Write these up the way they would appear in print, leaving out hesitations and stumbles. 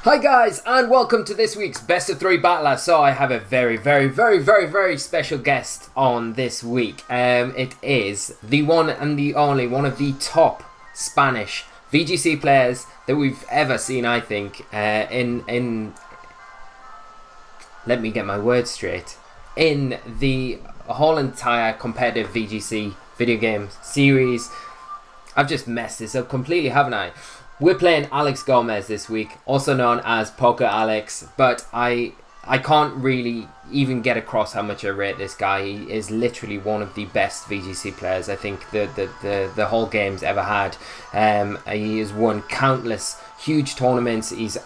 Hi guys, and welcome to this week's Best of 3 Battler. So I have a very special guest on this week. It is the one and the only one of the top Spanish VGC players that we've ever seen, I think, in let me get my words straight, in the whole entire competitive VGC video game series. I've just messed this up completely, haven't I? We're playing Alex Gomez this week, also known as PokeAlex, but I can't really even get across how much I rate this guy. He is literally one of the best VGC players I think the whole game's ever had. He has won countless huge tournaments. He's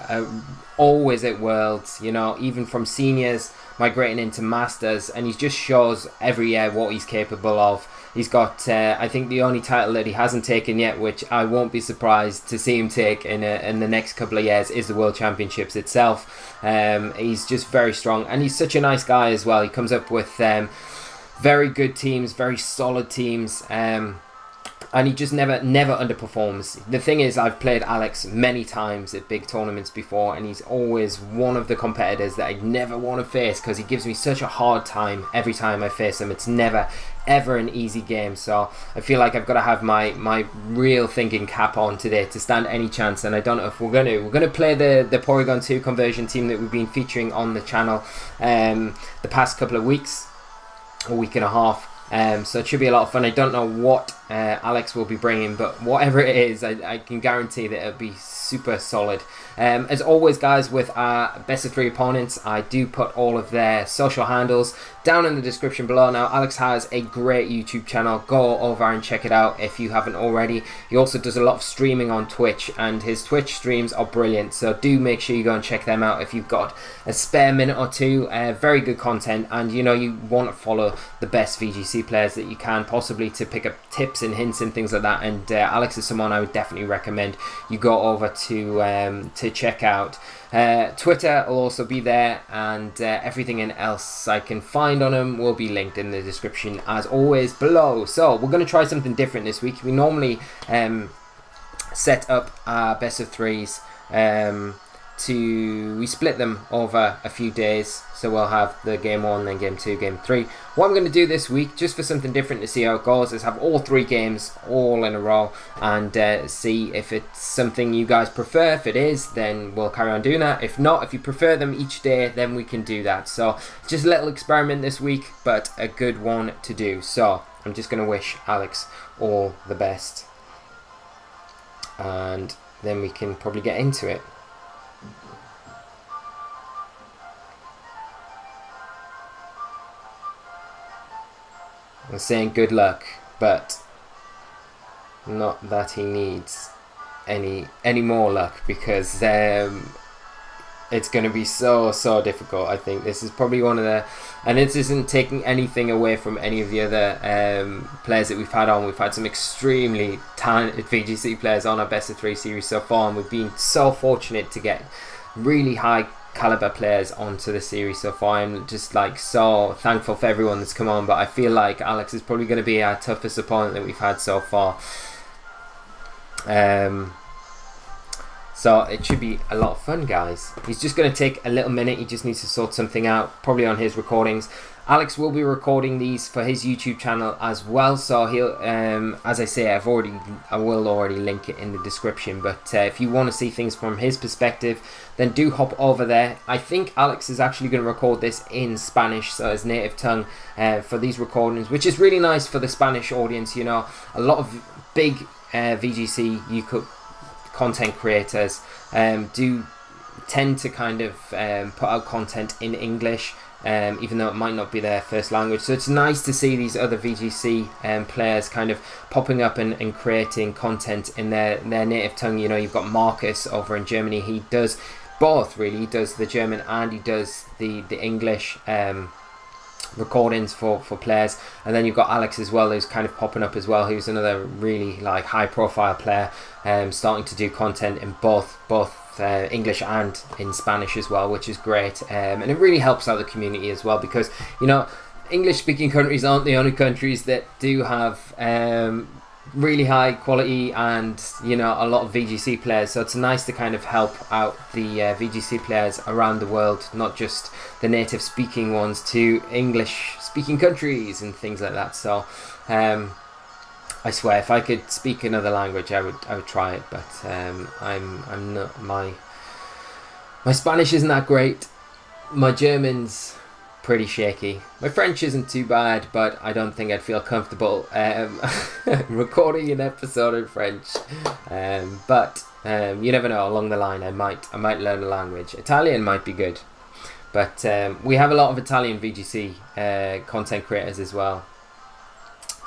always at Worlds, you know, even from seniors migrating into Masters, and he just shows every year what he's capable of. He's got, I think, the only title that he hasn't taken yet, which I won't be surprised to see him take in the next couple of years, is the World Championships itself. He's just very strong, and he's such a nice guy as well. He comes up with very good teams, very solid teams, and he just never underperforms. The thing is, I've played Alex many times at big tournaments before, and he's always one of the competitors that I never want to face because he gives me such a hard time every time I face him. It's never ever an easy game, so I feel like I've got to have my real thinking cap on today to stand any chance. And I don't know if we're gonna play the Porygon 2 conversion team that we've been featuring on the channel the past couple of weeks, a week and a half. So it should be a lot of fun. I don't know what Alex will be bringing, but whatever it is, I can guarantee that it'll be super solid. As always, guys, with our best of 3 opponents, I do put all of their social handles down in the description below. Now, Alex has a great YouTube channel. Go over and check it out if you haven't already. He also does a lot of streaming on Twitch, and his Twitch streams are brilliant, so do make sure you go and check them out if you've got a spare minute or two. Very good content, and you know, you want to follow the best VGC players that you can possibly to pick up tips and hints and things like that. And Alex is someone I would definitely recommend you go over to check out. Twitter will also be there, and everything else I can find on him will be linked in the description as always below. So we're going to try something different this week. We normally set up our best of 3s we split them over a few days, so we'll have the game 1, then game 2, game 3. What I'm going to do this week, just for something different to see how it goes, is have all 3 games all in a row and see if it's something you guys prefer. If it is, then we'll carry on doing that. If not, if you prefer them each day, then we can do that. So just a little experiment this week, but a good one to do. So I'm just going to wish Alex all the best, and then we can probably get into it. I'm saying good luck, but not that he needs any more luck, because it's going to be so difficult. I think this is probably one of the, and this isn't taking anything away from any of the other players that we've had on. We've had some extremely talented VGC players on our best of 3 series so far, and we've been so fortunate to get really high caliber players onto the series so far. I'm just like so thankful for everyone that's come on, but I feel like Alex is probably going to be our toughest opponent that we've had so far. So it should be a lot of fun, guys. He's just going to take a little minute. He just needs to sort something out, probably on his recordings. Alex will be recording these for his YouTube channel as well, so he'll, as I say, I will already link it in the description. But if you want to see things from his perspective, then do hop over there. I think Alex is actually going to record this in Spanish, so his native tongue, for these recordings, which is really nice for the Spanish audience. You know, a lot of big VGC content creators do tend to kind of put out content in English, even though it might not be their first language. So it's nice to see these other VGC players kind of popping up and creating content in their native tongue. You know, you've got Marcus over in Germany. He does both, really. He does the German and he does the English recordings for players. And then you've got Alex as well, who's kind of popping up as well, who's another really like high profile player, starting to do content in both English and in Spanish as well, which is great. And it really helps out the community as well, because, you know, English speaking countries aren't the only countries that do have really high quality and, you know, a lot of VGC players, so it's nice to kind of help out the VGC players around the world, not just the native speaking ones to English speaking countries and things like that. So I swear if I could speak another language I would try it, but I'm not, my Spanish isn't that great, my German's pretty shaky. My French isn't too bad, but I don't think I'd feel comfortable recording an episode in French. But you never know. Along the line, I might learn a language. Italian might be good, but we have a lot of Italian VGC content creators as well.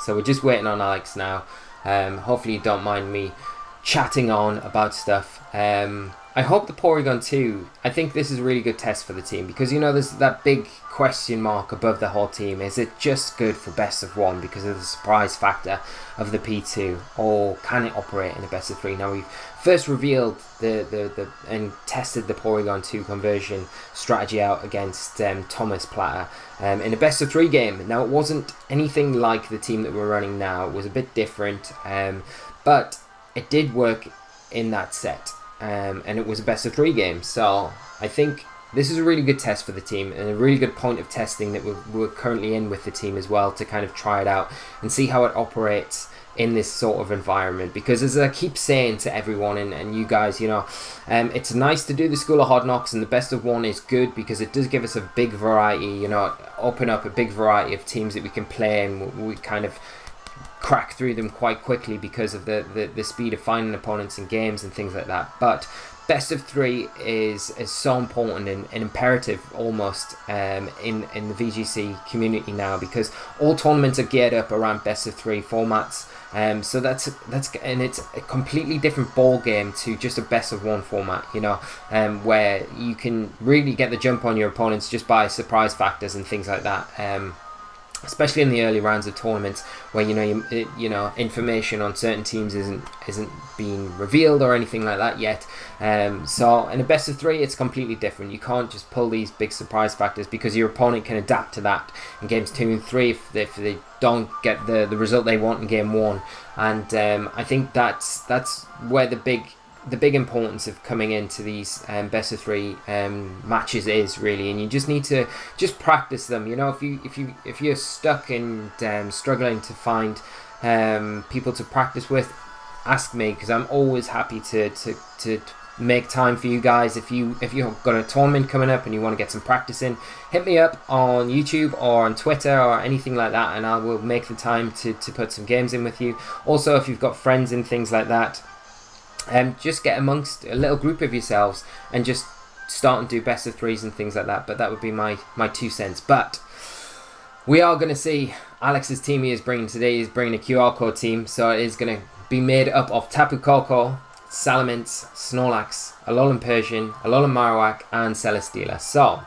So we're just waiting on Alex now. Hopefully, you don't mind me chatting on about stuff. I hope the Porygon 2, I think this is a really good test for the team, because, you know, there's that big question mark above the whole team. Is it just good for best of 1 because of the surprise factor of the P2, or can it operate in a best of 3? Now, we've first revealed and tested the Porygon 2 conversion strategy out against Thomas Platter in a best of 3 game. Now, it wasn't anything like the team that we're running now. It was a bit different, but it did work in that set. And it was a best of 3 game, so I think this is a really good test for the team, and a really good point of testing that we're currently in with the team as well, to kind of try it out and see how it operates in this sort of environment. Because as I keep saying to everyone and you guys, you know, it's nice to do the School of Hard Knocks, and the best of 1 is good because it does give us a big variety, you know, open up a big variety of teams that we can play, and we kind of crack through them quite quickly because of the speed of finding opponents in games and things like that. But best of 3 is so important and imperative almost in the VGC community now, because all tournaments are geared up around best of 3 formats. So that's and it's a completely different ball game to just a best of 1 format, you know, where you can really get the jump on your opponents just by surprise factors and things like that. Especially in the early rounds of tournaments, where you know information on certain teams isn't being revealed or anything like that yet. So in a best of 3, it's completely different. You can't just pull these big surprise factors, because your opponent can adapt to that in games 2 and 3 if they don't get the result they want in game 1. And I think that's where the big importance of coming into these best of 3 matches is really, and you just need to just practice them. You know, if you're stuck and struggling to find people to practice with, ask me, because I'm always happy to make time for you guys. If you've got a tournament coming up and you want to get some practice in, hit me up on YouTube or on Twitter or anything like that, and I will make the time to put some games in with you. Also, if you've got friends and things like that, just get amongst a little group of yourselves and just start and do best of 3s and things like that. But that would be my 2 cents. But we are going to see Alex's team he is bringing today. He's bringing a QR code team, so it is going to be made up of Tapu Koko, Salamence, Snorlax, Alolan Persian, Alolan Marowak, and Celesteela. So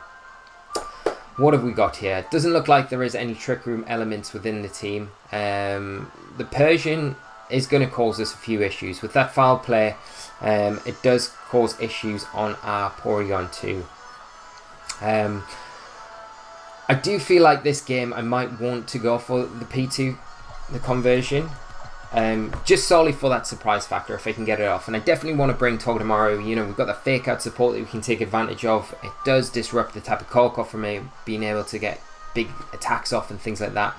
what have we got here? It doesn't look like there is any Trick Room elements within the team. The Persian is going to cause us a few issues with that foul play. It does cause issues on our Porygon 2. I do feel like this game I might want to go for the P2, the conversion, just solely for that surprise factor if I can get it off. And I definitely want to bring Togedemaru. You know, we've got the fake out support that we can take advantage of. It does disrupt the Tapu Koko from me being able to get big attacks off and things like that.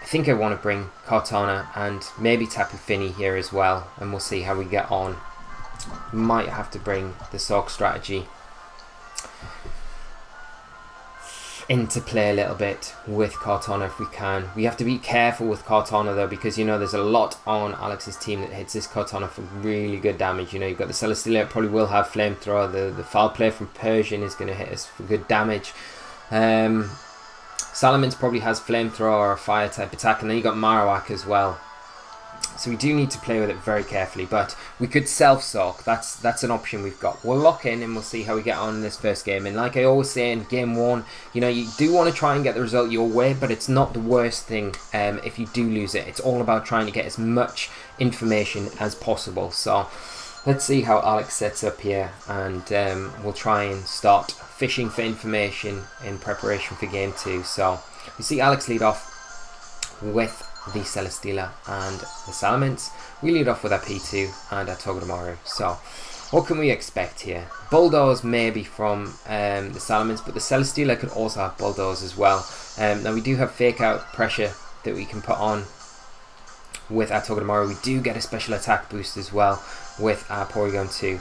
I think I want to bring Kartana and maybe Tapu Fini here as well, and we'll see how we get on. Might have to bring the Sock strategy into play a little bit with Kartana if we can. We have to be careful with Kartana though, because you know there's a lot on Alex's team that hits this Kartana for really good damage. You know, you've got the Celesteela, it probably will have Flamethrower. The foul play from Persian is going to hit us for good damage. Salamence probably has Flamethrower or a Fire type attack, and then you got Marowak as well. So we do need to play with it very carefully, but we could self-sock. That's an option we've got. We'll lock in and we'll see how we get on in this first game. And like I always say in game 1, you know, you do want to try and get the result your way, but it's not the worst thing if you do lose it. It's all about trying to get as much information as possible. So let's see how Alex sets up here, and we'll try and start fishing for information in preparation for game 2. So we see Alex lead off with the Celesteela and the Salamence. We lead off with our P2 and our Togedemaru. So, what can we expect here? Bulldoze maybe from the Salamence, but the Celesteela could also have Bulldoze as well. Now we do have Fake Out pressure that we can put on with our Togedemaru. We do get a special attack boost as well with our Porygon 2.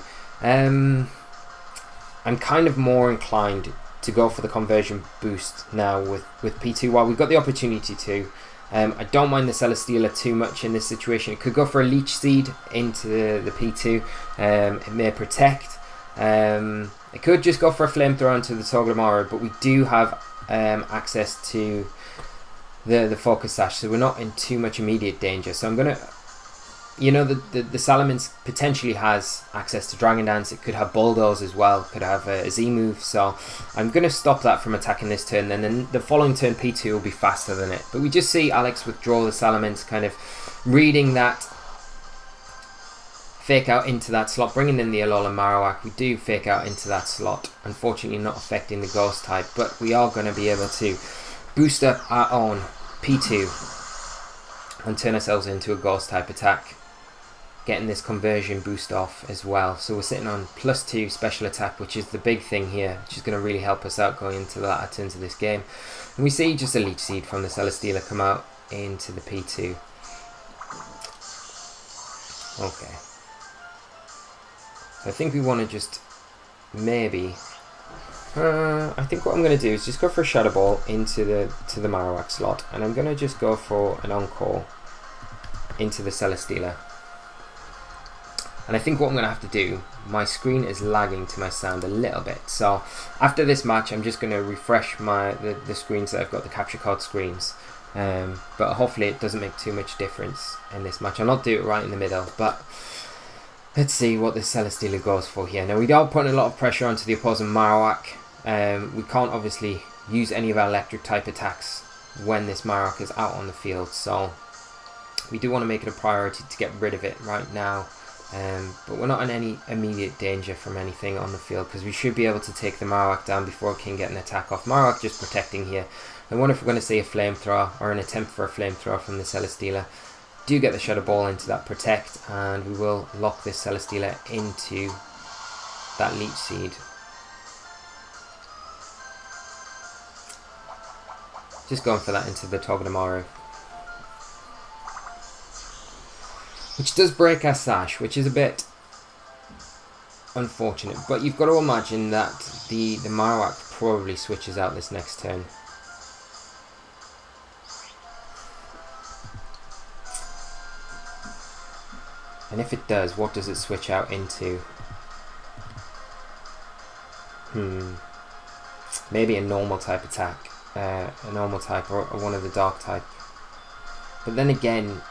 I'm kind of more inclined to go for the conversion boost now with P2 while we've got the opportunity to. I don't mind the Celesteela too much in this situation. It could go for a Leech Seed into the P2. It may protect. It could just go for a Flamethrower into the Togedemaru, but we do have access to the Focus Sash, so we're not in too much immediate danger. So I'm going to... You know, the Salamence potentially has access to Dragon Dance. It could have Bulldoze as well. Could have a Z move. So I'm going to stop that from attacking this turn. And then the following turn, P2 will be faster than it. But we just see Alex withdraw the Salamence, kind of reading that Fake Out into that slot, bringing in the Alola Marowak. We do Fake Out into that slot. Unfortunately, not affecting the Ghost type. But we are going to be able to boost up our own P2 and turn ourselves into a Ghost type attack, getting this conversion boost off as well. So we're sitting on +2 special attack, which is the big thing here, which is going to really help us out going into the latter turns of this game. And we see just a Leech Seed from the Celesteela come out into the P2. Okay. So I think we want to just maybe... I think what I'm going to do is just go for a Shadow Ball into the Marowak slot, and I'm going to just go for an Encore into the Celesteela. And I think what I'm going to have to do, my screen is lagging to my sound a little bit. So after this match, I'm just going to refresh the screens that I've got, the capture card screens. But hopefully it doesn't make too much difference in this match. I'll not do it right in the middle, but let's see what this Celesteela goes for here. Now we are putting a lot of pressure onto the opposing Marowak. We can't obviously use any of our electric type attacks when this Marowak is out on the field. So we do want to make it a priority to get rid of it right now. But we're not in any immediate danger from anything on the field, because we should be able to take the Marowak down before it can get an attack off. Marowak just protecting here. I wonder if we're going to see a Flamethrower or an attempt for a Flamethrower from the Celesteela. Do get the Shadow Ball into that protect, and we will lock this Celesteela into that Leech Seed. Just going for that into the Togedemaru, which does break our Sash, which is a bit unfortunate. But you've got to imagine that the Marowak probably switches out this next turn. And if it does, what does it switch out into? Maybe a normal type attack. A normal type or one of the dark type. But then again,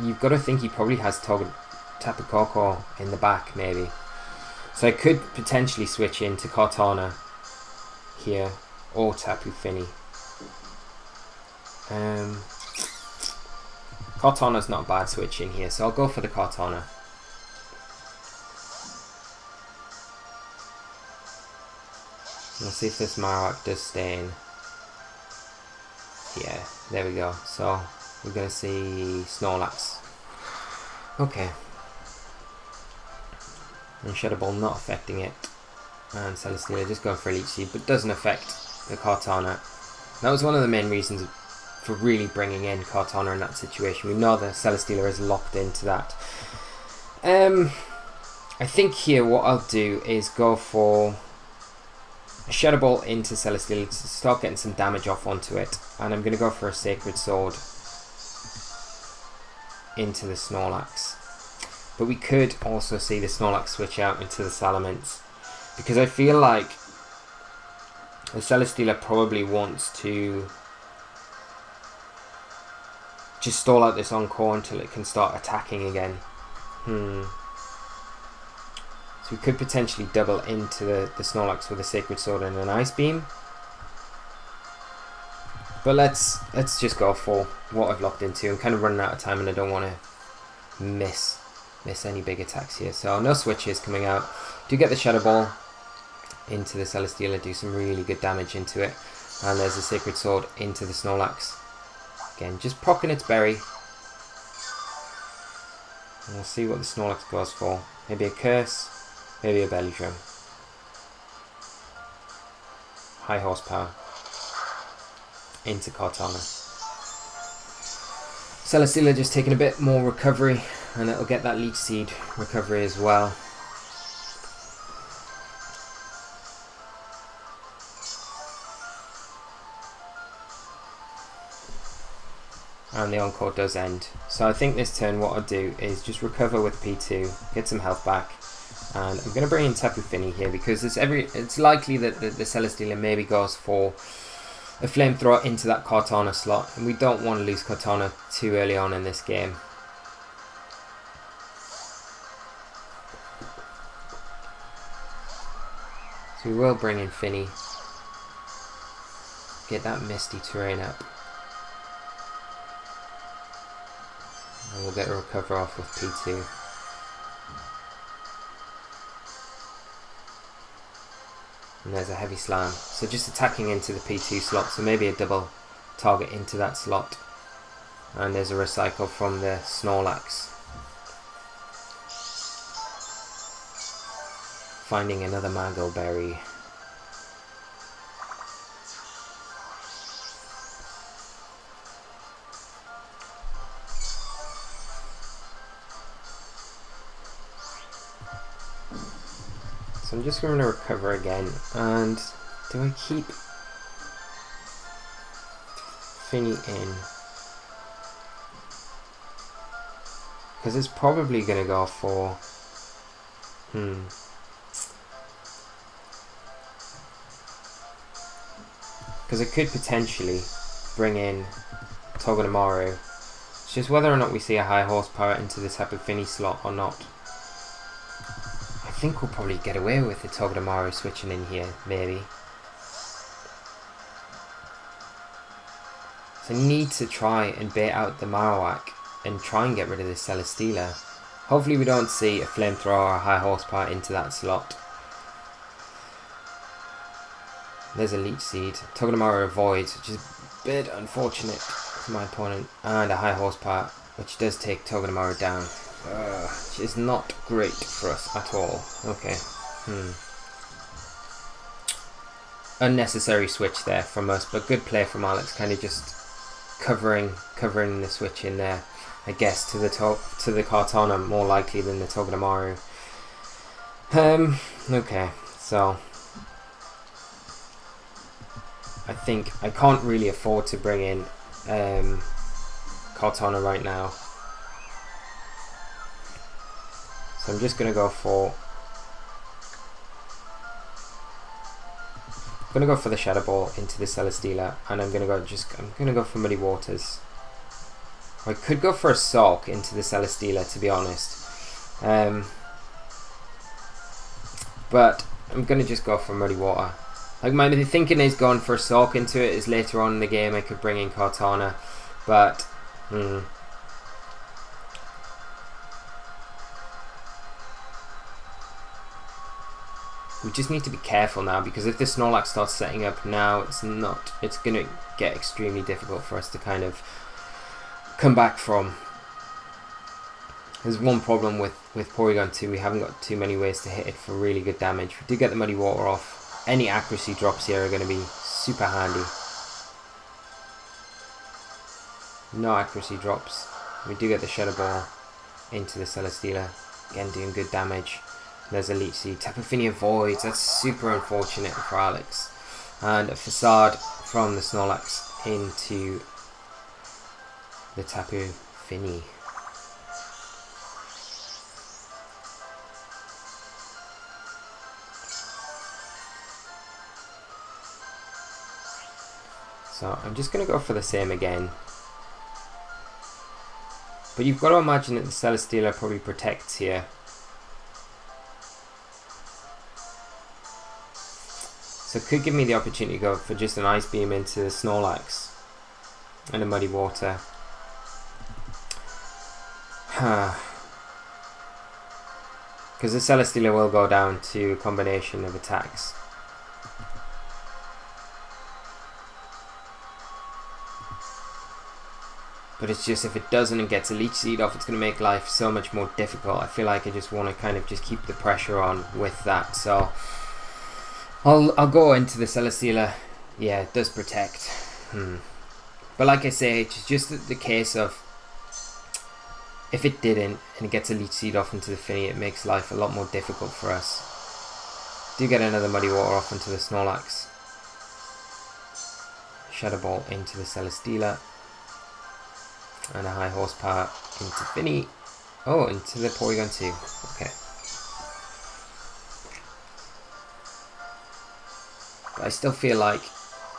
you've got to think he probably has Tapu Koko in the back, maybe. So I could potentially switch into Kartana here, or Tapu Fini. Kartana's not a bad switch in here, so I'll go for the Kartana. We'll see if this Marowak does stay in. Yeah, there we go. So we're going to see Snorlax. Okay. And Shadow Ball not affecting it. And Celesteela just going for a Leech Seed, but doesn't affect the Kartana. That was one of the main reasons for really bringing in Kartana in that situation. We know that Celesteela is locked into that. I think here what I'll do is go for a Shadow Ball into Celesteela to start getting some damage off onto it. And I'm going to go for a Sacred Sword into the Snorlax. But we could also see the Snorlax switch out into the Salamence, because I feel like the Celesteela probably wants to just stall out this Encore until it can start attacking again. So we could potentially double into the Snorlax with a Sacred Sword and an Ice Beam. But let's just go for what I've locked into. I'm kind of running out of time and I don't want to miss any big attacks here. So no switches coming out. Do get the Shadow Ball into the Celesteela, do some really good damage into it. And there's a Sacred Sword into the Snorlax. Again, just procking its berry And we'll see what the Snorlax goes for. Maybe a Curse, maybe a Belly Drum. High horsepower. Into Kartana. Celesteela just taking a bit more recovery, and it'll get that Leech Seed recovery as well. And the Encore does end. So I think this turn what I'll do is just recover with P2, get some health back, and I'm going to bring in Tapu Fini here because it's likely that the Celesteela maybe goes for a Flamethrower into that Kartana slot, and we don't want to lose Kartana too early on in this game. So we will bring in Fini, get that Misty Terrain up. And we'll get a recover off with P2. And there's a Heavy Slam. So just attacking into the P2 slot, so maybe a double target into that slot. And there's a recycle from the Snorlax. Finding another Mango Berry. So I'm just going to recover again, and do I keep Fini in? Because it's probably going to go for... Because it could potentially bring in Togedemaru. It's just whether or not we see a high horsepower into the Tapu Fini slot or not. I think we'll probably get away with the Togedemaru switching in here, maybe. So I need to try and bait out the Marowak and try and get rid of this Celesteela. Hopefully we don't see a Flamethrower or a high horsepower into that slot. There's a Leech Seed. Togedemaru avoids, which is a bit unfortunate for my opponent. And a high horsepower, which does take Togedemaru down. Which is not great for us at all. Okay. Unnecessary switch there from us, but good play from Alex. Kind of just covering the switch in there. I guess to the Kartana more likely than the Togedemaru. Okay, so I think I can't really afford to bring in Kartana right now. So I'm just going to go for... the Shadow Ball into the Celesteela, and I'm going to go for Muddy Waters. Or I could go for a Sulk into the Celesteela, to be honest. But I'm going to just go for Muddy Water. Like, my thinking is going for a Sulk into it is later on in the game I could bring in Kartana, but we just need to be careful now, because if the Snorlax starts setting up now, it's going to get extremely difficult for us to kind of come back from. There's one problem with Porygon 2, we haven't got too many ways to hit it for really good damage. We do get the Muddy Water off. Any accuracy drops here are going to be super handy. No accuracy drops. We do get the Shadow Ball into the Celesteela. Again, doing good damage. There's a Leech Seed. Tapu Fini avoids. That's super unfortunate for Alex. And a Facade from the Snorlax into the Tapu Fini. So I'm just going to go for the same again. But you've got to imagine that the Celesteela probably protects here. So it could give me the opportunity to go for just an Ice Beam into the Snorlax and a Muddy Water. Because the Celesteela will go down to a combination of attacks. But it's just, if it doesn't and gets a Leech Seed off, it's going to make life so much more difficult. I feel like I just want to kind of just keep the pressure on with that. So I'll go into the Celesteela. Yeah, it does protect. But like I say, it's just the case of, if it didn't and it gets a Leech Seed off into the Finny, it makes life a lot more difficult for us. Do get another Muddy Water off into the Snorlax. Shadow Ball into the Celesteela. And a High Horsepower into Finny. Oh, into the Porygon 2. Okay. But I still feel like,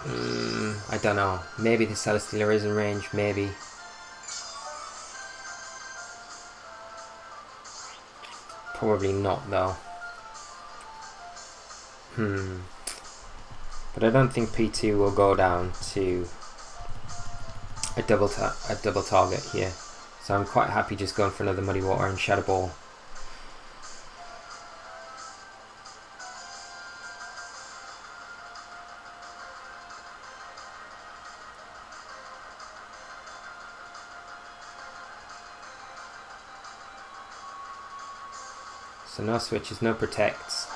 I don't know. Maybe the Celesteela is in range. Maybe. Probably not though. But I don't think P2 will go down to a double target here, so I'm quite happy just going for another Muddy Water and Shadow Ball. So no switches, no protects.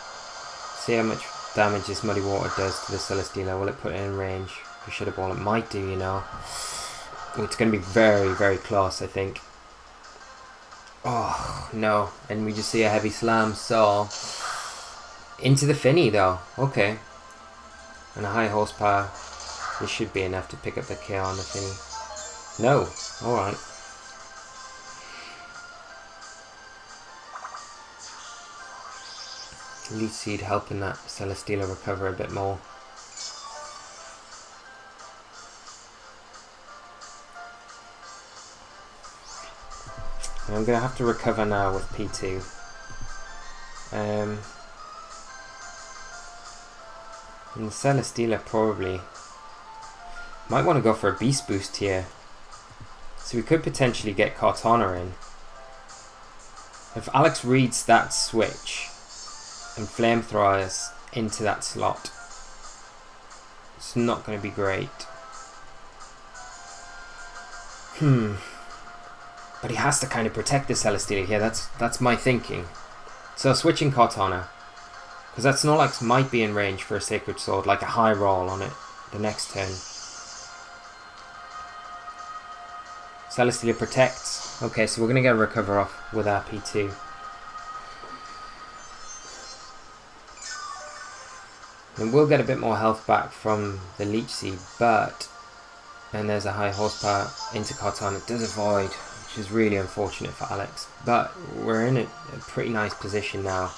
See how much damage this Muddy Water does to the Celesteela. Will it put it in range for Shadow Ball? It might do, you know. It's going to be very, very close, I think. Oh, no. And we just see a heavy slam, so... Into the Finny, though. Okay. And a High Horsepower. This should be enough to pick up the KO on the Finny. No. Alright. Leech Seed helping that Celesteela recover a bit more. I'm going to have to recover now with P2. And the Celesteela probably might want to go for a Beast Boost here. So we could potentially get Kartana in. If Alex reads that switch and Flamethrowers into that slot, it's not going to be great. But he has to kind of protect the Celesteela here. That's my thinking. So switching Kartana, because that Snorlax might be in range for a Sacred Sword, like a high roll on it the next turn. Celesteela protects. Okay, so we're going to get a recover off with our P2. And we'll get a bit more health back from the Leech Seed, but... And there's a High Horsepower into Kartana. It does avoid, which is really unfortunate for Alex. But we're in a pretty nice position now.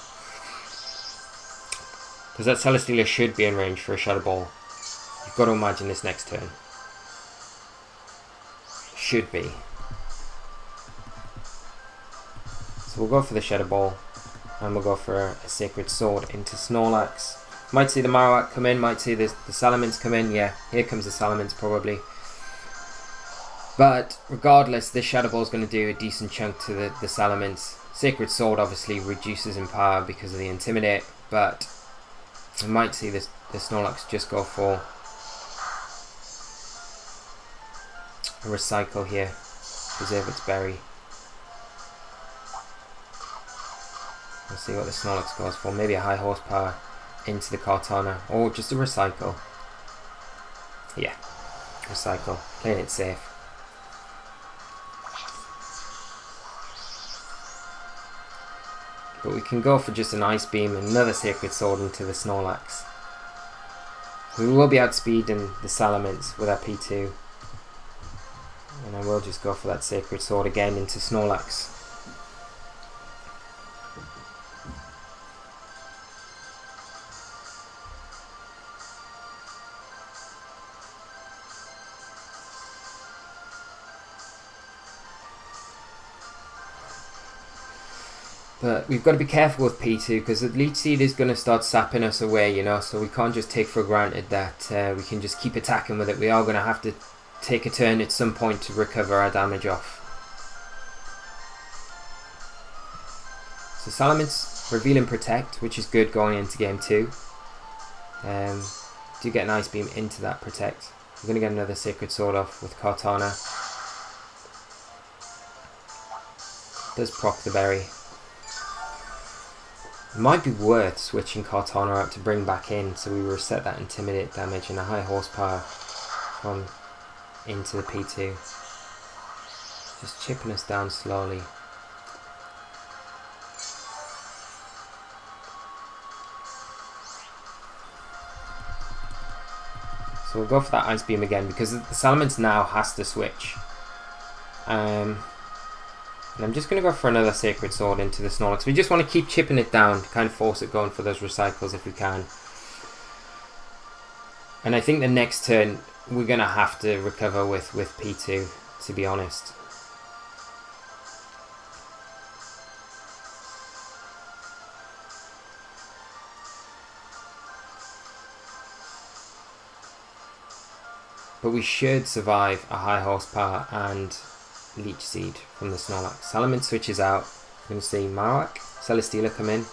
Because that Celesteela should be in range for a Shadow Ball. You've got to imagine this next turn. Should be. So we'll go for the Shadow Ball. And we'll go for a Sacred Sword into Snorlax. Might see the Marowak come in, might see the Salamence come in. Yeah, here comes the Salamence probably. But regardless, this Shadow Ball is going to do a decent chunk to the Salamence. Sacred Sword obviously reduces in power because of the Intimidate, but I might see the Snorlax just go for a Recycle here. Preserve its berry. We'll see what the Snorlax goes for. Maybe a High Horsepower into the Kartana, or just a Recycle. Yeah, Recycle. Playing it safe. But we can go for just an Ice Beam and another Sacred Sword into the Snorlax. We will be outspeeding the Salamence with our P2. And I will just go for that Sacred Sword again into Snorlax. But we've got to be careful with P2 because the Leech Seed is going to start sapping us away, you know, so we can't just take for granted that we can just keep attacking with it. We are going to have to take a turn at some point to recover our damage off. So Salamence revealing Protect, which is good going into game 2. Do get an Ice Beam into that Protect. We're going to get another Sacred Sword off with Kartana. Does proc the berry. It might be worth switching Cortana out to bring back in so we reset that Intimidate damage and a high horsepower from into the P2. Just chipping us down slowly. So we'll go for that Ice Beam again because the Salamence now has to switch. And I'm just going to go for another Sacred Sword into the Snorlax. We just want to keep chipping it down to kind of force it going for those recycles if we can. And I think the next turn we're going to have to recover with P2, to be honest. But we should survive a high horsepower and Leech Seed from the Snorlax. Salamence switches out. We're going to see Marowak, Celesteela come in.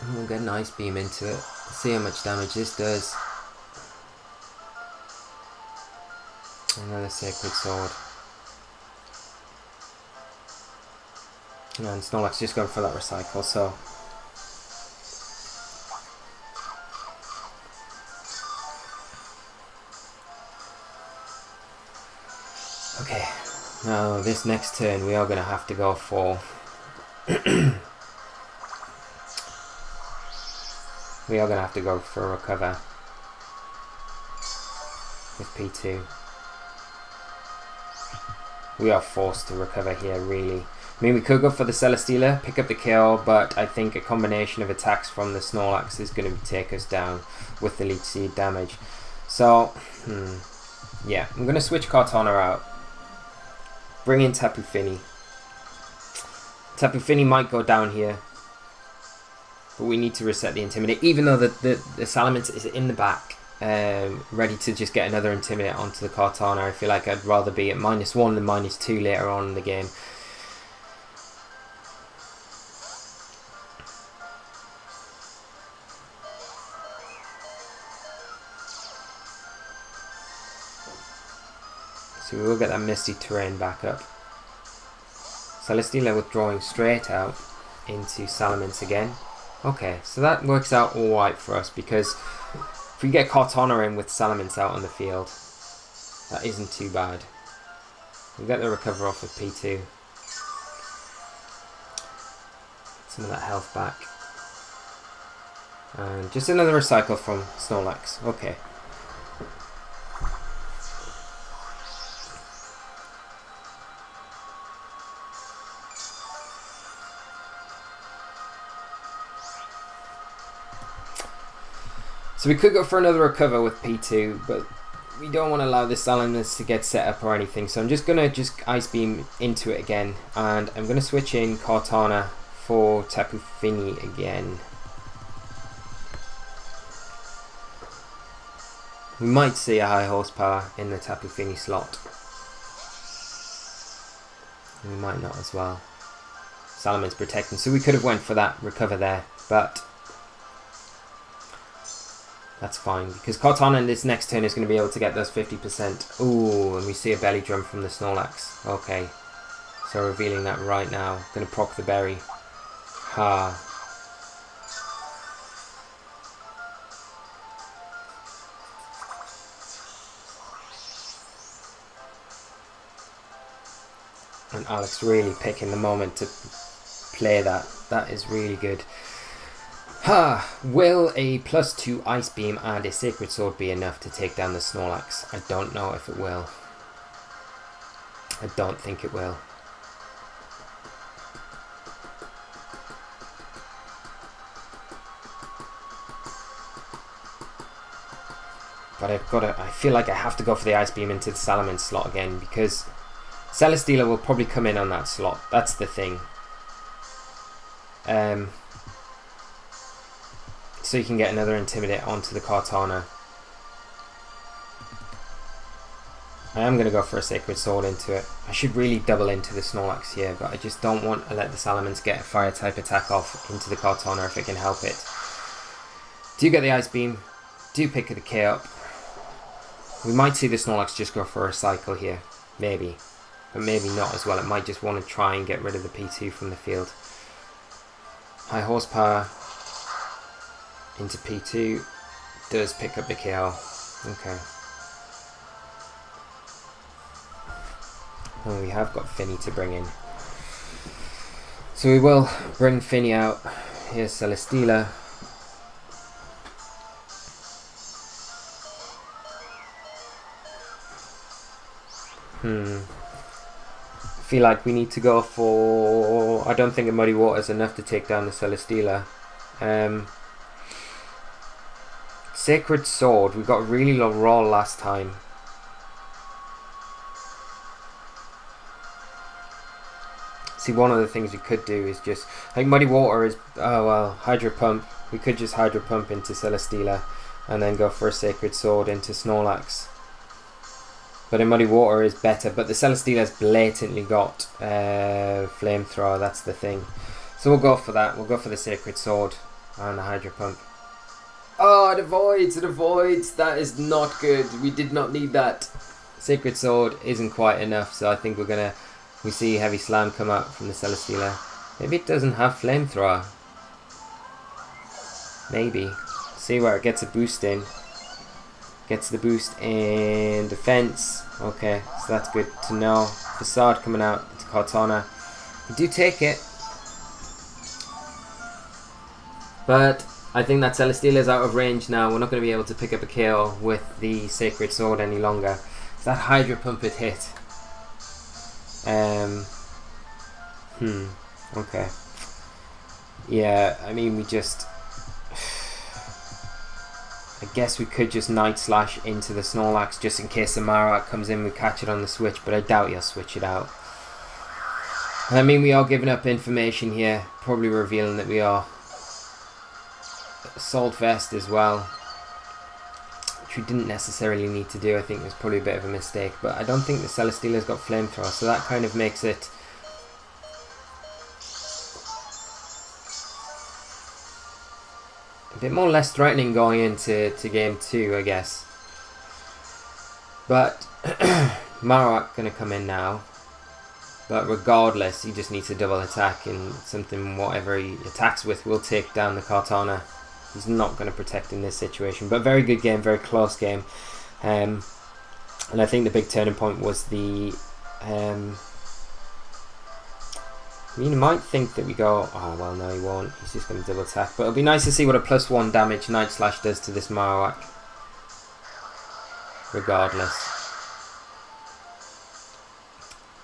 And we'll get an Ice Beam into it. See how much damage this does. Another Sacred Sword. And Snorlax just going for that recycle, so... Okay, now this next turn we are going to have to go for... we are going to have to go for a recover with P2. We are forced to recover here, really. I mean, we could go for the Celesteela, pick up the KO, but I think a combination of attacks from the Snorlax is going to take us down with the Leech Seed damage. So, yeah, I'm going to switch Cortana out. Bring in Tapu Fini. Tapu Fini might go down here, but we need to reset the Intimidate, even though the Salamence is in the back, ready to just get another Intimidate onto the Cortana. I feel like I'd rather be at -1 than -2 later on in the game. So we will get that Misty Terrain back up. Celesteela withdrawing straight out into Salamence again. Okay, so that works out alright for us because if we get Cortana in with Salamence out on the field, that isn't too bad. We get the recover off with P2. Some of that health back. And just another recycle from Snorlax. Okay. So we could go for another recover with P2, but we don't want to allow this Salamence to get set up or anything. So I'm just going to Ice Beam into it again. And I'm going to switch in Cortana for Tapu Fini again. We might see a high horsepower in the Tapu Fini slot. We might not as well. Salamence protecting. So we could have went for that recover there, but... that's fine, because Cortana in this next turn is going to be able to get those 50%. Ooh, and we see a belly drum from the Snorlax. Okay, so revealing that right now. Going to proc the berry. Ha. And Alex really picking the moment to play that. That is really good. Will a +2 Ice Beam and a Sacred Sword be enough to take down the Snorlax? I don't know if it will. I don't think it will. But I feel like I have to go for the Ice Beam into the Salamence slot again, because Celesteela will probably come in on that slot. That's the thing. So you can get another Intimidate onto the Cortana. I am going to go for a Sacred Sword into it. I should really double into the Snorlax here, but I just don't want to let the Salamence get a fire type attack off into the Cortana if it can help it. Do get the Ice Beam. Do pick the K up. We might see the Snorlax just go for a cycle here. Maybe. but maybe not as well. It might just want to try and get rid of the P2 from the field. High horsepower into P2 does pick up the KO. Okay. Oh, we have got Finny to bring in. So we will bring Finny out. Here's Celesteela. I feel like we need to go for... I don't think a Muddy Water is enough to take down the Celesteela. Sacred Sword. We got really low roll last time. See, one of the things we could do is just... I think Muddy Water is... Oh, well, Hydro Pump. We could just Hydro Pump into Celesteela and then go for a Sacred Sword into Snorlax. But a Muddy Water is better. But the Celesteela's blatantly got Flamethrower. That's the thing. So we'll go for that. We'll go for the Sacred Sword and the Hydro Pump. Oh, it avoids. It avoids. That is not good. We did not need that. Sacred Sword isn't quite enough. So I think we're going to... We see Heavy Slam come out from the Celesteela. Maybe it doesn't have Flamethrower. Maybe. See where it gets a boost in. Gets the boost in defense. Okay, so that's good to know. Facade coming out to Kartana. We do take it. But I think that Celesteela is out of range now. We're not going to be able to pick up a KO with the Sacred Sword any longer. So that Hydro Pump had hit. Okay. Yeah, I mean, we just... I guess we could just Night Slash into the Snorlax just in case the Marowak comes in, we catch it on the switch, but I doubt he'll switch it out. I mean, we are giving up information here, probably revealing that we are Assault Vest as well, which we didn't necessarily need to do. I think it was probably a bit of a mistake, but I don't think the Celesteela's got Flamethrower, so that kind of makes it a bit more less threatening going into game 2, I guess. But Marowak gonna come in now. But regardless, he just needs a double attack and something, whatever he attacks with will take down the Kartana. He's not going to protect in this situation. But very good game, very close game. And I think the big turning point was the... I mean, you might think that we go... Oh, well, no, he won't. He's just going to double attack. But it'll be nice to see what a +1 damage Night Slash does to this Marowak. Regardless.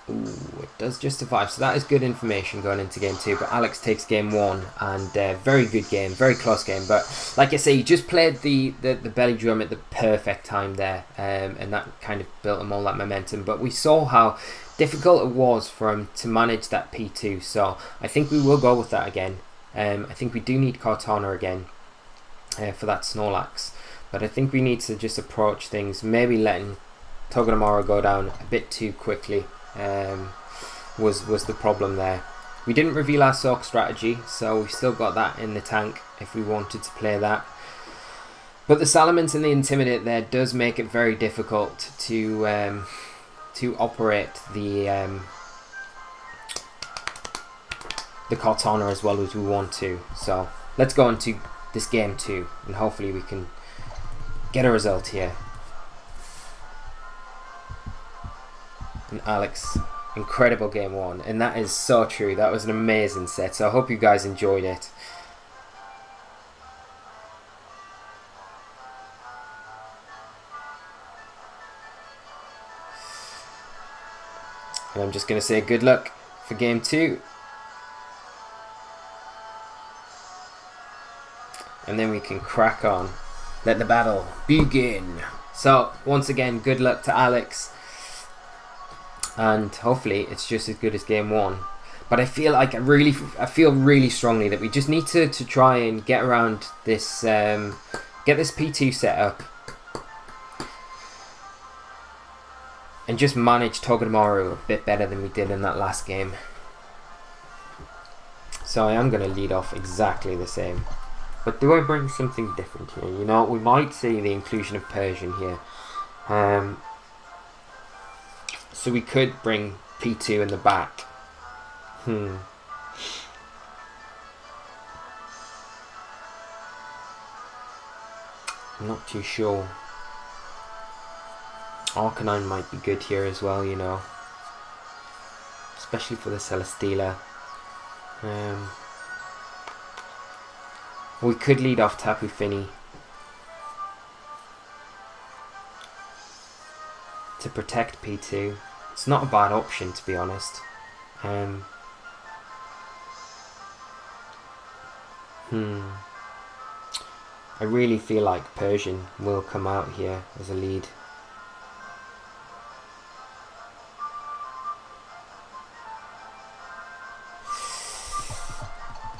Ooh, it does just survive. So that is good information going into game 2. But Alex takes game 1. And very good game. Very close game. But like I say, he just played the belly drum at the perfect time there. And that kind of built him all that momentum. But we saw how difficult it was for him to manage that P2. So I think we will go with that again. I think we do need Kartana again for that Snorlax. But I think we need to just approach things. Maybe letting Togedemaru go down a bit too quickly. Was the problem there. We didn't reveal our Soak strategy, so we've still got that in the tank if we wanted to play that. But the Salamence and the Intimidate there does make it very difficult to operate the Kartana as well as we want to. So let's go into this game 2 and hopefully we can get a result here. And Alex, incredible game 1, and that is so true. That was an amazing set, so I hope you guys enjoyed it. And I'm just going to say good luck for game 2. And then we can crack on. Let the battle begin. So, once again, good luck to Alex. And hopefully it's just as good as game 1. But I feel like I feel really strongly that we just need to try and get around this, get this P2 set up. And just manage Togedemaru a bit better than we did in that last game. So I am going to lead off exactly the same. But do I bring something different here? You know, we might see the inclusion of Persian here. So we could bring P2 in the back. I'm not too sure. Arcanine might be good here as well, you know. Especially for the Celesteela. We could lead off Tapu Fini to protect P2. It's not a bad option, to be honest. I really feel like Persian will come out here as a lead.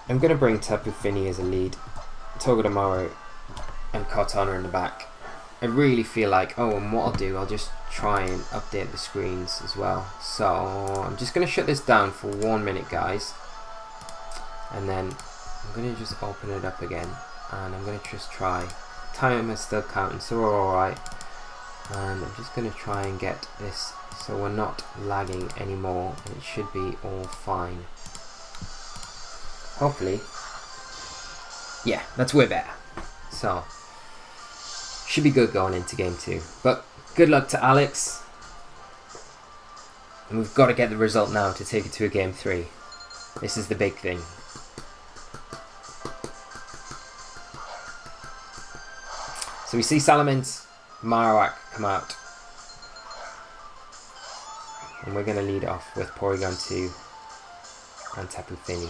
I'm going to bring Tapu Fini as a lead, Togedemaru and Cortana in the back. I really feel like, and what I'll do, I'll just try and update the screens as well. So I'm just going to shut this down for 1 minute, guys, and then I'm going to just open it up again, and I'm going to just try. Time is still counting, so we're alright, and I'm just going to try and get this so we're not lagging anymore, and it should be all fine. Hopefully. Yeah, that's way better. So, should be good going into game 2. But good luck to Alex. And we've got to get the result now to take it to a game 3. This is the big thing. So we see Salamence, Marowak come out. And we're going to lead off with Porygon 2 and Tapu Fini.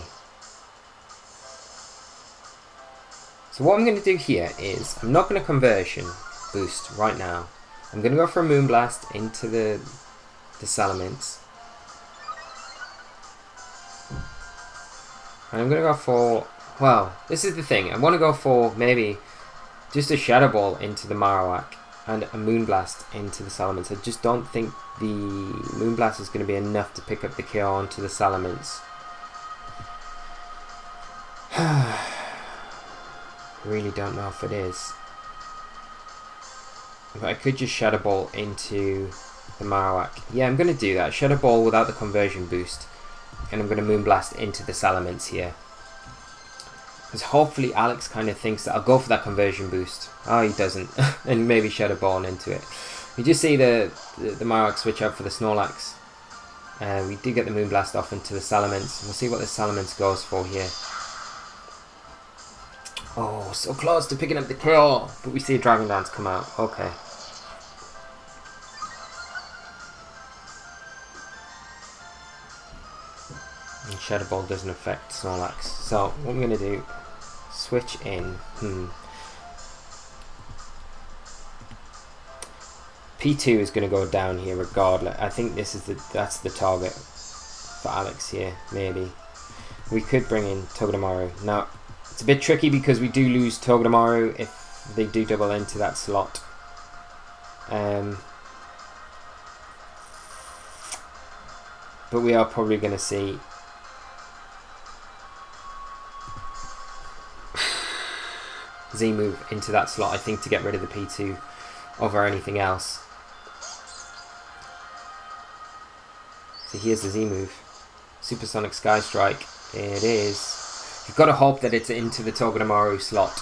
So what I'm going to do here is, I'm not going to conversion boost right now. I'm going to go for a Moonblast into the Salamence. And I'm going to go for, well, this is the thing. I want to go for maybe just a Shadow Ball into the Marowak and a Moonblast into the Salamence. I just don't think the Moonblast is going to be enough to pick up the KO onto the Salamence. Really don't know if it is, but I could just Shadow Ball into the Marowak. Yeah, I'm going to do that. Shadow Ball without the conversion boost, and I'm going to Moonblast into the Salamence here, because hopefully Alex kind of thinks that I'll go for that conversion boost. Oh, he doesn't. And maybe Shadow Ball into it. You just see the Marowak switch out for the Snorlax. We do get the Moonblast off into the Salamence. We'll see what the Salamence goes for here. Oh, so close to picking up the kill, but we see a Dragon Dance come out. Okay. And Shadow Ball doesn't affect Snorlax. So what I'm going to do, switch in. P2 is going to go down here regardless. I think this is that's the target for Alex here, maybe. We could bring in Togedemaru. Now, it's a bit tricky because we do lose Togedemaru if they do double into that slot. But we are probably going to see Z move into that slot, I think, to get rid of the P2 over anything else. So here's the Z move. Supersonic Sky Strike. It is. You've got to hope that it's into the Togedemaru slot.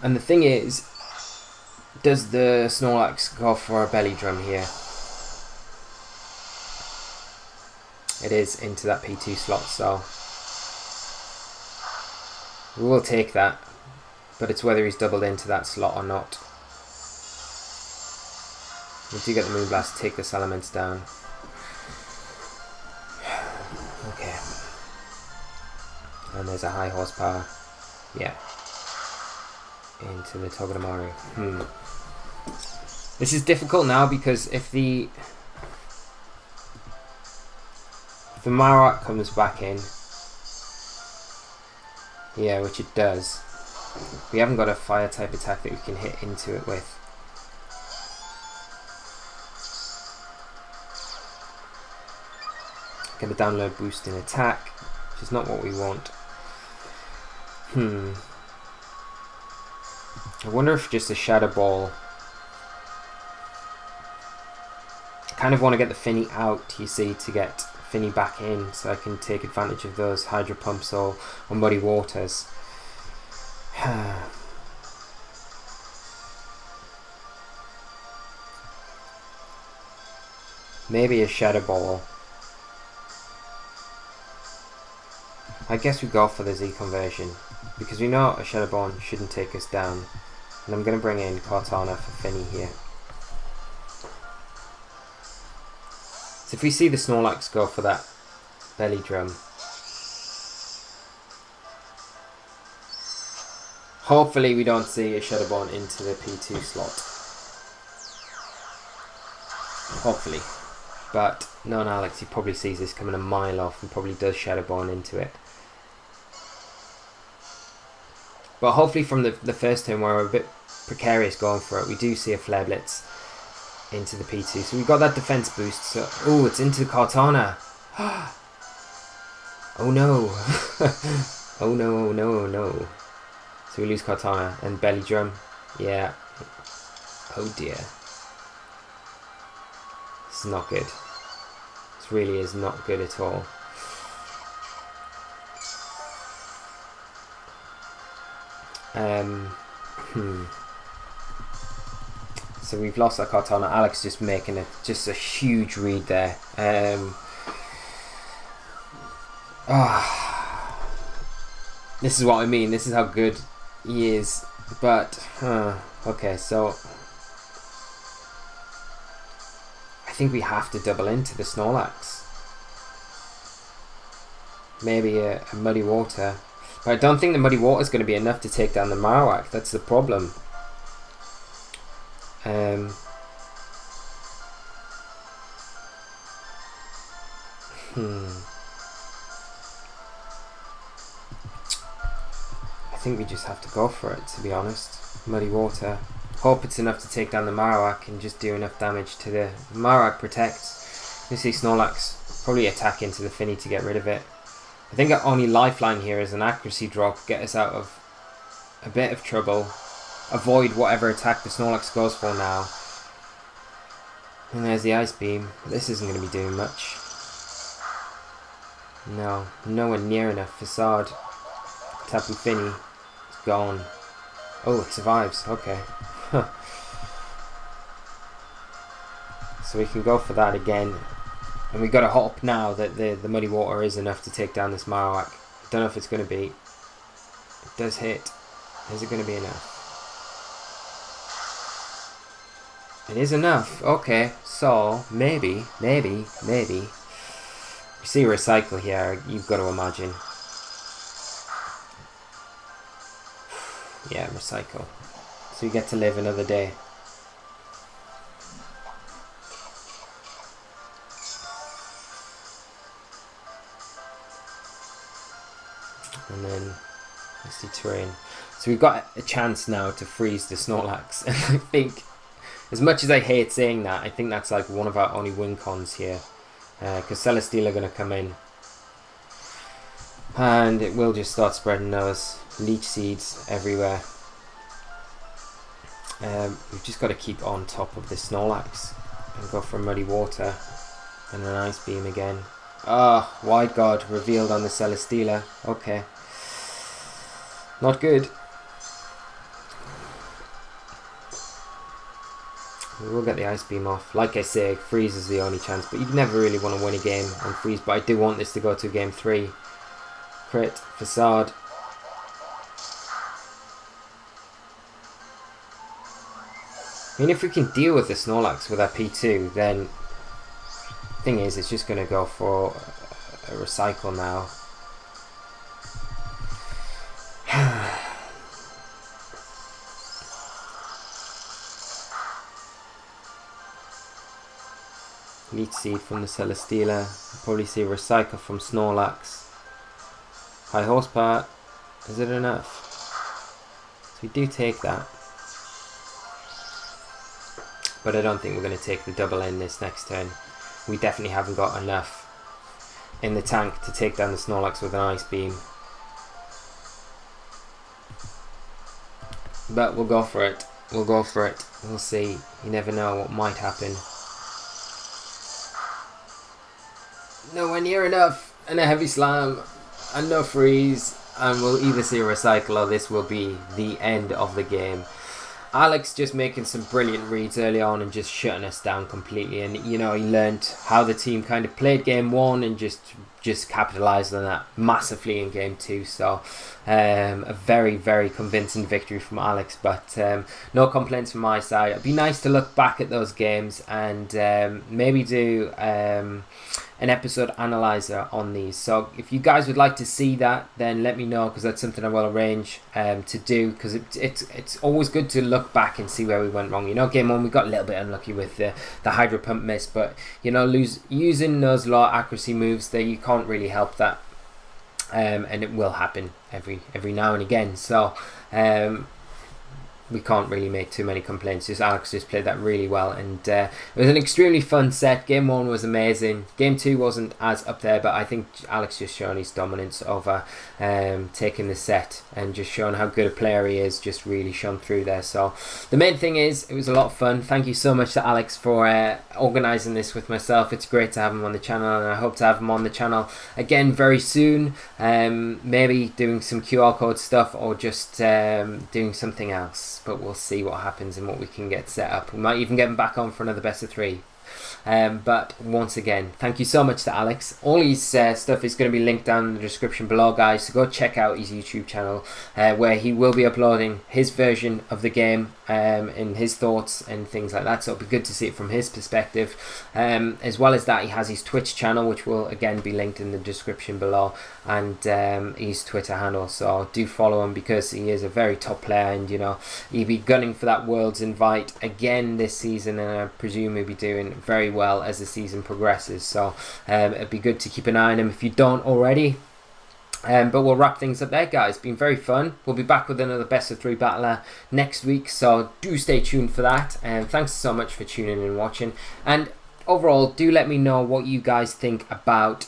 And the thing is, does the Snorlax go for a belly drum here? It is into that P2 slot, so we will take that. But it's whether he's doubled into that slot or not. We do get the Moonblast, take the Salamence down. Okay. And there's a high horsepower. Yeah. Into the Togedemaru. This is difficult now because if the Marowak comes back in, yeah, which it does, we haven't got a fire type attack that we can hit into it with. Get a download boost in attack, which is not what we want. I wonder if just a Shadow Ball I kind of want to get the Finny out, you see, to get Finny back in so I can take advantage of those Hydro Pumps or Muddy Waters. Maybe a Shadow Ball. I guess we go for the Z conversion because we know a Shadow Ball shouldn't take us down. And I'm going to bring in Cortana for Finny here. So if we see the Snorlax go for that belly drum, hopefully we don't see a Shadow Ball into the P2 slot. Hopefully. But knowing Alex, he probably sees this coming a mile off and probably does Shadow Ball into it. But hopefully from the first turn where we're a bit precarious going for it, we do see a Flare Blitz into the P2. So we've got that defense boost. So, oh, it's into the Cortana. Oh no. Oh no, oh no, oh no. So we lose Cortana and Belly Drum. Yeah. Oh dear. This is not good. This really is not good at all. So we've lost our Cortana. Alex just making just a huge read there. This is what I mean. This is how good he is. But okay, so I think we have to double into the Snorlax. Maybe a Muddy Water. But I don't think the Muddy Water is going to be enough to take down the Marowak. That's the problem. I think we just have to go for it, to be honest. Muddy Water. Hope it's enough to take down the Marowak and just do enough damage to the Marowak protects. You see Snorlax probably attack into the Finny to get rid of it. I think our only lifeline here is an accuracy drop, get us out of a bit of trouble, avoid whatever attack the Snorlax goes for now. And there's the Ice Beam. This isn't going to be doing much. No, nowhere near enough. Facade. Tapu Fini. It's gone. Oh, it survives. Okay. So we can go for that again. And we've got to hope now that the Muddy Water is enough to take down this Marowak. I don't know if it's going to be. It does hit. Is it going to be enough? It is enough. Okay, so maybe. You see a Recycle here, you've got to imagine. Yeah, Recycle. So you get to live another day. And then let's see terrain. So we've got a chance now to freeze the Snorlax. And I think, as much as I hate saying that, I think that's like one of our only win cons here. Because Celesteela are going to come in. And it will just start spreading those Leech Seeds everywhere. We've just got to keep on top of the Snorlax. And go for Muddy Water. And an Ice Beam again. Ah, Wide Guard revealed on the Celesteela. Okay. Not good. We will get the Ice Beam off. Like I say, Freeze is the only chance, but you never really want to win a game on Freeze, but I do want this to go to game 3. Crit, Facade. I mean, if we can deal with the Snorlax with our P2, then thing is, it's just going to go for a Recycle now. Leech Seed from the Celesteela. Probably see a Recycle from Snorlax. High Horsepower. Is it enough? So we do take that. But I don't think we're going to take the double in this next turn. We definitely haven't got enough in the tank to take down the Snorlax with an Ice Beam. But we'll go for it. We'll go for it. We'll see. You never know what might happen. nowhere near enough, and a heavy slam, and no freeze, and we'll either see a recycle or this will be the end of the game. Alex just making some brilliant reads early on and just shutting us down completely, and he learned how the team kind of played game 1 and just capitalised on that massively in game 2. So a very, very convincing victory from Alex, but no complaints from my side. It'd be nice to look back at those games and maybe do an episode analyzer on these. So if you guys would like to see that, then let me know, because that's something I will arrange to do, because it's always good to look back and see where we went wrong. Game 1 we got a little bit unlucky with the Hydro Pump miss, but using those low accuracy moves there, you can't really help that, and it will happen every now and again. So we can't really make too many complaints. Alex just played that really well, and it was an extremely fun set. Game 1 was amazing. Game 2 wasn't as up there, but I think Alex just showing his dominance over taking the set and just showing how good a player he is, just really shone through there. So the main thing is, it was a lot of fun. Thank you so much to Alex for organising this with myself. It's great to have him on the channel, and I hope to have him on the channel again very soon. Maybe doing some QR code stuff, or just doing something else. But we'll see what happens and what we can get set up. We might even get him back on for another best of 3. But once again, thank you so much to Alex. All his stuff is going to be linked down in the description below, guys, so go check out his YouTube channel, where he will be uploading his version of the game and his thoughts and things like that, so it'll be good to see it from his perspective. As well as that, he has his Twitch channel, which will again be linked in the description below, and his Twitter handle, so do follow him, because he is a very top player, and he'll be gunning for that Worlds invite again this season, and I presume he'll be doing very well as the season progresses. So it'd be good to keep an eye on him if you don't already. But we'll wrap things up there, guys. Been very fun. We'll be back with another best of 3 battler next week, so do stay tuned for that. And thanks so much for tuning in and watching. And overall, do let me know what you guys think about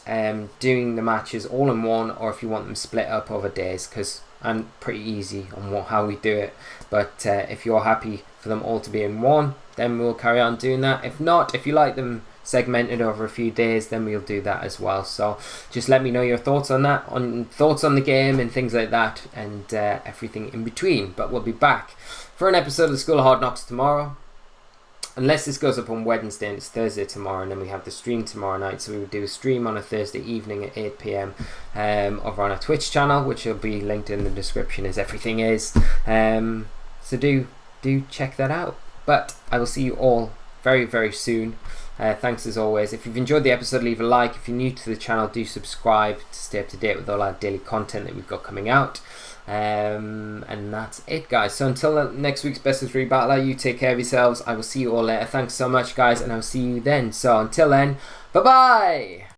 doing the matches all in one, or if you want them split up over days, because I'm pretty easy on how we do it. But if you're happy for them all to be in one, then we'll carry on doing that. If not, if you like them segmented over a few days, then we'll do that as well. So just let me know your thoughts on that, thoughts on the game and things like that, and everything in between. But we'll be back for an episode of the School of Hard Knocks tomorrow, unless this goes up on Wednesday and it's Thursday tomorrow, and then we have the stream tomorrow night. So we would do a stream on a Thursday evening at 8 PM over on our Twitch channel, which will be linked in the description, as everything is. So do check that out. But I will see you all very, very soon. Thanks as always. If you've enjoyed the episode, leave a like. If you're new to the channel, do subscribe to stay up to date with all our daily content that we've got coming out. And that's it, guys. So until next week's best of 3 battler, you take care of yourselves. I will see you all later. Thanks so much, guys, and I'll see you then. So until then, bye bye.